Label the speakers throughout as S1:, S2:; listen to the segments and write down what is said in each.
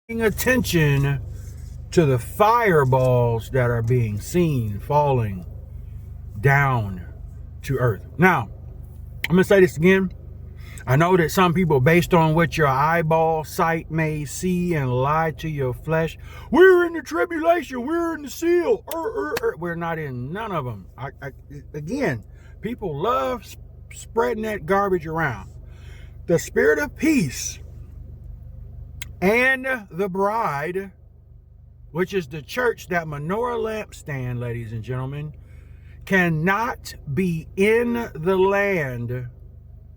S1: Paying attention to the fireballs that are being seen falling down to earth. Now, I'm going to say this again. I know that some people, based on what your eyeball sight may see and lie to your flesh, we're in the tribulation, we're in the seal. We're not in none of them. Again, people love spreading that garbage around. The spirit of peace and the bride, which is the church, that menorah lampstand, ladies and gentlemen, cannot be in the land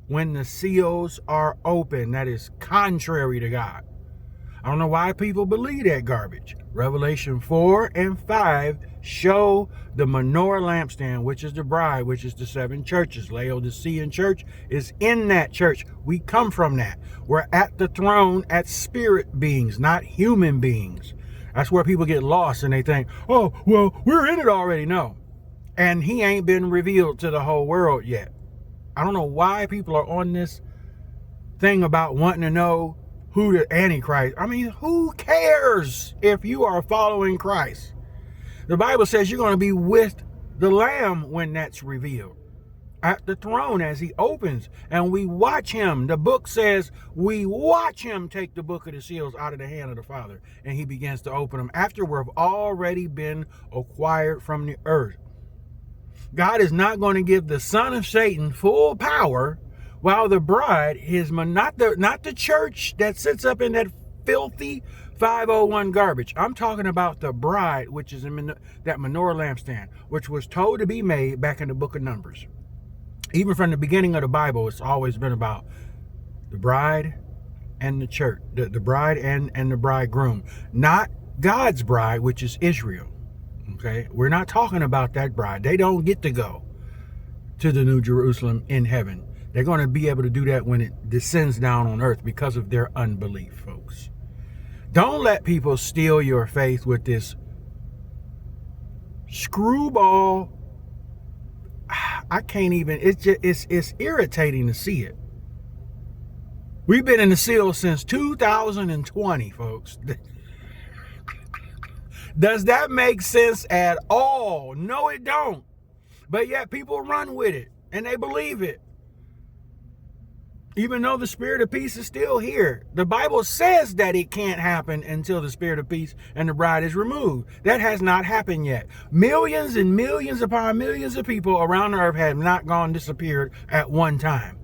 S1: when the seals are open. That is contrary to God. I don't know why people believe that garbage. Revelation 4 and 5 show the menorah lampstand, which is the bride, which is the seven churches. Laodicean church is in that church. We come from that. We're at the throne as spirit beings, not human beings. That's where people get lost and they think, oh, well, we're in it already. No. And he ain't been revealed to the whole world yet. I don't know why people are on this thing about wanting to know who the Antichrist. I mean, who cares if you are following Christ? The Bible says you're going to be with the Lamb when that's revealed at the throne as he opens, and we watch him. The book says we watch him take the book of the seals out of the hand of the Father, and he begins to open them after we've already been acquired from the earth. God is not going to give the son of Satan full power while the bride, not the church that sits up in that filthy 501 garbage. I'm talking about the bride, which is in that menorah lampstand, which was told to be made back in the book of Numbers. Even from the beginning of the Bible, it's always been about the bride and the church, the bride and the bridegroom, not God's bride, which is Israel. Okay, we're not talking about that bride. They don't get to go to the New Jerusalem in heaven. They're going to be able to do that when it descends down on earth because of their unbelief, folks. Don't let people steal your faith with this screwball. I can't even, it's irritating to see it. We've been in the seal since 2020, folks. Does that make sense at all? No, it don't. But yet people run with it and they believe it. Even though the spirit of peace is still here. The Bible says that it can't happen until the spirit of peace and the bride is removed. That has not happened yet. Millions and millions upon millions of people around the earth have not disappeared at one time.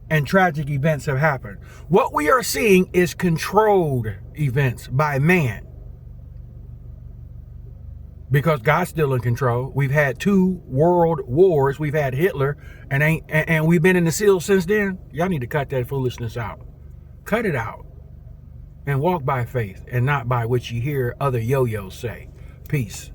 S1: And tragic events have happened. What we are seeing is controlled events by man. Because God's still in control. We've had 2 world wars. We've had Hitler, and we've been in the seal since then. Y'all need to cut that foolishness out. Cut it out. And walk by faith and not by what you hear other yo-yos say. Peace.